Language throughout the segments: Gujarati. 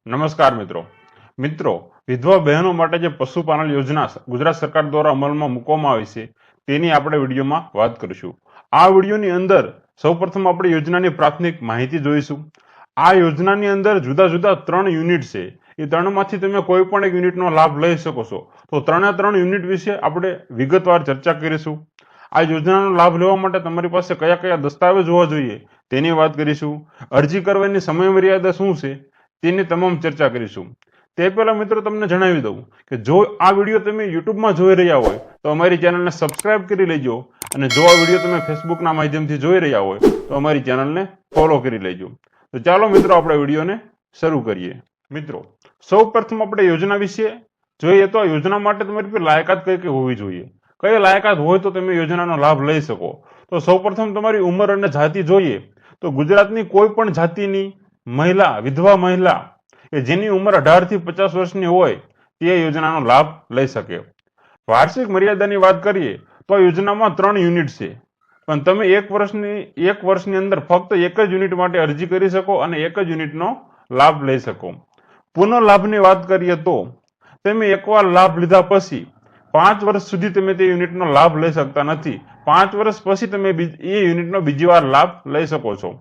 નમસ્કાર મિત્રો વિધવા બહેનો માટે જે પશુપાલન યોજના ગુજરાત સરકાર દ્વારા અમલમાં મૂકવામાં આવી છે તેની આપણે વિડીયોમાં વાત કરીશું। આ વિડીયોની અંદર સૌપ્રથમ આપણે યોજનાની પ્રાથમિક માહિતી જોઈશું। આ યોજનાની અંદર જુદા જુદા 3 યુનિટ છે, એ ત્રણમાંથી તમે કોઈ પણ એક યુનિટનો લાભ લઈ શકો છો। તો ત્રણે ત્રણ યુનિટ વિશે આપણે વિગતવાર ચર્ચા કરીશું। આ યોજનાનો લાભ લેવા માટે તમારી પાસે કયા કયા દસ્તાવેજ હોવા જોઈએ તેની વાત કરીશું। અરજી કરવાની સમયમર્યાદા શું છે તેની તમામ ચર્ચા કરીશું। તે પહેલા મિત્રો તમને જણાવી દઉં કે જો આ વિડીયો તમે યુટ્યુબમાં જોઈ રહ્યા હોય તો અમારી ચેનલને સબસ્ક્રાઇબ કરી લેજો, અને જો આ વિડીયો તમે ફેસબુકના માધ્યમથી જોઈ રહ્યા હોય તો અમારી ચેનલને ફોલો કરી લેજો। તો ચાલો મિત્રો આપણે વિડીયોને શરૂ કરીએ। મિત્રો સૌપ્રથમ આપણે યોજના વિશે જોઈએ તો આ યોજના માટે તમારી પાસે લાયકાત કઈ કઈ હોવી જોઈએ, કઈ લાયકાત હોય તો તમે યોજનાનો લાભ લઈ શકો। તો સૌપ્રથમ તમારી ઉંમર અને જાતિ જોઈએ તો ગુજરાતની કોઈ પણ જાતિની મહિલા, વિધવા મહિલા કે જેની ઉંમર 18 થી 50 વર્ષની હોય તે યોજનાનો લાભ લઈ શકે। વાર્ષિક મર્યાદાની વાત કરીએ તો આ યોજનામાં 3 યુનિટ છે, પણ તમે એક વર્ષની અંદર ફક્ત એક જ યુનિટ માટે અરજી કરી શકો અને એક જ યુનિટનો લાભ લઈ શકો। પુનઃ લાભની વાત કરીએ તો તમે એકવાર લાભ લીધા પછી 5 વર્ષ સુધી તમે તે યુનિટનો લાભ લઈ શકતા નથી। 5 વર્ષ પછી તમે એ યુનિટનો બીજી વાર લાભ લઈ શકો છો।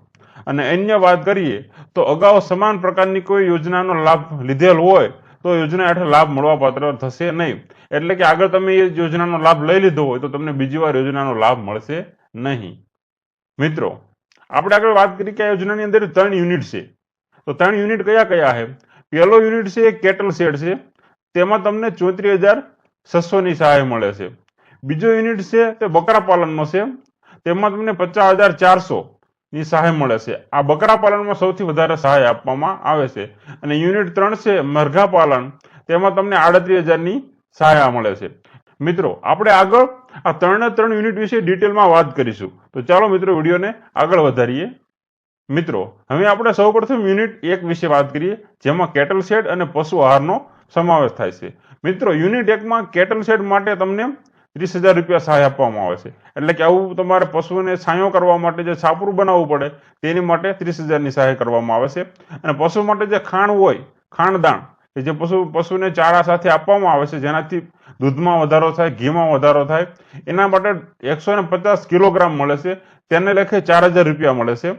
અને અન્ય વાત કરીએ તો અગાઉ સમાન પ્રકારની કોઈ યોજનાનો લાભ લીધેલ હોય તો યોજના હેઠળ લાભ મળવાપાત્ર થશે નહીં। એટલે કે આગળ તમે એ યોજનાનો લાભ લઈ લીધો હોય તો તમને બીજી વાર યોજનાનો લાભ મળશે નહીં। મિત્રો આપણે આગળ વાત કરી કે આ યોજનાની અંદર 3 યુનિટ છે, તો 3 યુનિટ કયા કયા છે? પહેલો યુનિટ છે કેટલ શેડ છે, તેમાં તમને 34,600 ની સહાય મળે છે। બીજો યુનિટ છે તે બકરા પાલનનો છે, તેમાં તમને 50,400 ની સહાય મળે છે। આ બકરા પાલનમાં સૌથી વધારે સહાય આપવામાં આવે છે। અને યુનિટ 3 છે મરઘા પાલન, તેમાં તમને 38,000 ની સહાય મળે છે। મિત્રો આપણે આગળ આ 3 યુનિટ વિશે ડિટેલમાં વાત કરીશું। તો ચાલો મિત્રો વિડીયોને આગળ વધારીએ। મિત્રો હવે આપણે સૌપ્રથમ યુનિટ 1 વિશે વાત કરીએ, જેમાં કેટલ શેડ અને પશુ આહારનો સમાવેશ થાય છે। મિત્રો યુનિટ 1 માં કેટલ શેડ માટે તમને 30,000 રૂપિયા સહાય આપવામાં આવે છે। એટલે કે આવું તમારે પશુને છાંયો કરવા માટે જે છાપરું બનાવવું પડે તેની માટે 30,000 ની સહાય કરવામાં આવે છે। અને પશુ માટે જે ખાણ હોય, ખાણદાણ કે જે પશુને ચારા સાથે આપવામાં આવે છે જેનાથી દૂધમાં વધારો થાય, ઘીમાં વધારો થાય, એના માટે 150 કિલોગ્રામ મળે છે, તેને લેખે 4,000 રૂપિયા મળે છે।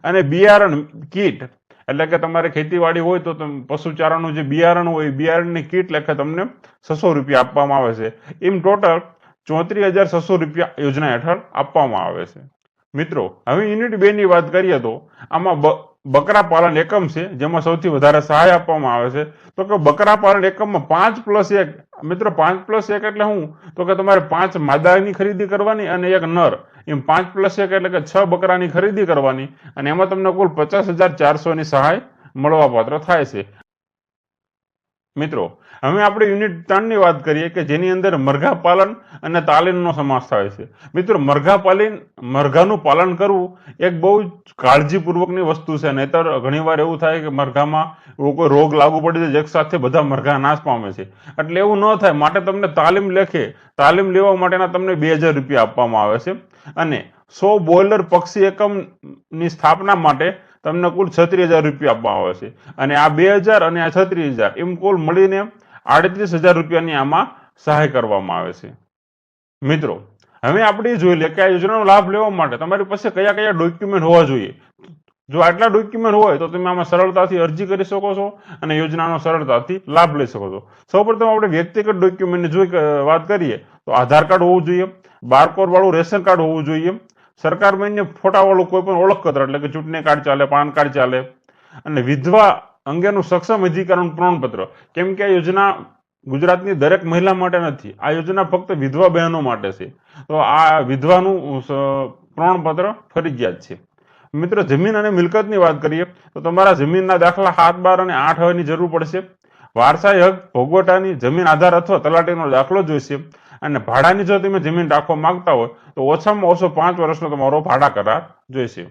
અને બિયારણ કીટ, એટલે કે તમારે ખેતીવાડી હોય તો પશુચારાનું જે બિયારણ હોય, બિયારણની કીટ લેખે તમને 600 રૂપિયા આપવામાં આવે છે। એમ ટોટલ 34,600 રૂપિયા યોજના હેઠળ આપવામાં આવે છે। મિત્રો હવે યુનિટ 2 ની વાત કરીએ તો આમાં બકરા પાલન એકમ છે, જેમાં સૌથી વધારે સહાય આપવામાં આવે છે। તો કે બકરા પાલન એકમમાં 5+1, મિત્રો 5+1 એટલે શું? તો કે તમારે 5 માદાની ખરીદી કરવાની અને એક નર, એમ 5+1 એટલે કે 6 બકરાની ખરીદી કરવાની, અને એમાં તમને કુલ 50,400 ની સહાય મળવાપાત્ર થાય છે। મિત્રો હવે આપણે યુનિટ 3 ની વાત કરીએ કે જેની અંદર મરઘા પાલન અને તાલીમનો સમાવેશ થાય છે। મિત્રો મરઘાનું પાલન કરવું એક બહુ કાળજીપૂર્વકની વસ્તુ છે, નહીતર ઘણીવાર એવું થાય કે મરઘામાં એવો કોઈ રોગ લાગુ પડી જાય, એક સાથે બધા મરઘા નાશ પામે છે। એટલે એવું ન થાય માટે તમને તાલીમ લેવા માટેના તમને 2,000 રૂપિયા આપવામાં આવે છે। અને 100 બોઇલર પક્ષી એકમની સ્થાપના માટે તમને કુલ 36,000 રૂપિયા આપવામાં આવે છે। અને આ 2,000 અને આ 36,000 એમ કુલ મળીને 38,000 રૂપિયાની આમાં સહાય કરવામાં આવે છે। મિત્રો હવે આપણે જોઈ લે કે આ યોજનાનો લાભ લેવા માટે તમારી પાસે કયા કયા ડોક્યુમેન્ટ હોવા જોઈએ। જો આટલા ડોક્યુમેન્ટ હોય તો તમે આમાં સરળતાથી અરજી કરી શકો છો અને યોજનાનો સરળતાથી લાભ લઈ શકો છો। સૌપ્રથમ આપણે વ્યક્તિગત ડોક્યુમેન્ટની વાત કરીએ તો આધાર કાર્ડ હોવું જોઈએ, બારકોડ વાળું રેશન કાર્ડ હોવું જોઈએ, સરકાર માન્ય ફોટાવાળું કોઈ પણ ઓળખપત્ર એટલે કે ચૂંટણી કાર્ડ ચાલે, પાન કાર્ડ ચાલે, અને વિધવા અંગેનું સક્ષમ અધિકારનું પ્રમાણપત્ર। કેમ કે આ યોજના ગુજરાતની દરેક મહિલા માટે નથી, આ યોજના ફક્ત વિધવા બહેનો માટે છે, તો આ વિધવાનું પ્રમાણપત્ર ફરજિયાત છે। મિત્રો જમીન અને મિલકતની વાત કરીએ તો તમારા જમીનના દાખલા 7, 12 અને 8 હવાની જરૂર પડશે। વારસાઈ હક ભોગવટાની જમીન આધાર અથવા તલાટીનો દાખલો જોઈશે। અને ભાડાની જો તમે જમીન રાખવા માંગતા હોય તો ઓછામાં ઓછો 5 વર્ષનો તમારો ભાડા કરાર જોઈશે।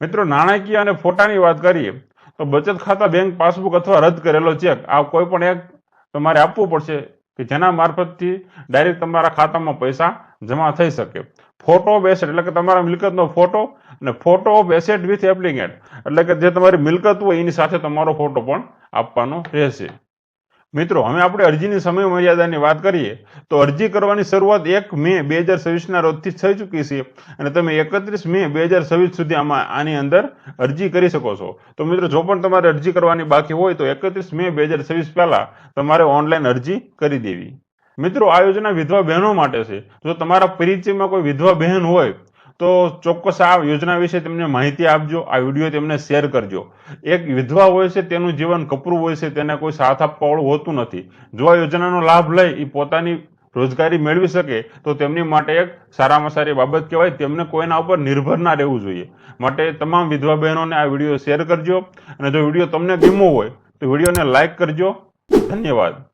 મિત્રો નાણાકીય અને ફોટાની વાત કરીએ તો બચત ખાતા, બેંક પાસબુક અથવા રદ કરેલો ચેક, આ કોઈ પણ એક તમારે આપવું પડશે કે જેના મારફતથી ડાયરેક્ટ તમારા ખાતામાં પૈસા જમા થઈ શકે। ફોટો ઓફ એસેટ એટલે કે તમારા મિલકતનો ફોટો અને photo of asset with applicant એટલે કે જે તમારી મિલકત હોય એની સાથે તમારો ફોટો પણ આપવાનો રહેશે. મિત્રો, હવે આપણે અરજીની સમય મર્યાદાની વાત કરીએ તો અરજી કરવાની શરૂઆત 1 મે 2026ના રોજથી થઈ ચૂકી છે અને તમે 31 મે 2026 સુધી આની અંદર અરજી કરી શકો છો. તો મિત્રો, જો પણ તમારે અરજી કરવાની બાકી હોય તો 31 મે 2026 પહેલા તમારે ઓનલાઈન અરજી કરી દેવી. મિત્રો, આ યોજના વિધવા બહેનો માટે છે. જો તમારા પરિચયમાં કોઈ વિધવા બહેન હોય તો ચોક્કસ આ યોજના વિશે તેમને માહિતી આપજો, આ વિડીયો તેમને શેર કરજો. એક વિધવા હોય છે તેનું જીવન કપરું હોય છે, તેને કોઈ સાથ આપવાવાળું હોતું નથી. જો આ યોજનાનો લાભ લઈ એ પોતાની રોજગારી મેળવી શકે તો તેમની માટે એક સારામાં સારી બાબત કહેવાય. તેમને કોઈના ઉપર નિર્ભર ના રહેવું જોઈએ. માટે તમામ વિધવા બહેનોને આ વિડીયો શેર કરજો અને જો વિડીયો તમને ગમ્યો હોય તો વિડીયોને લાઈક કરજો. ધન્યવાદ.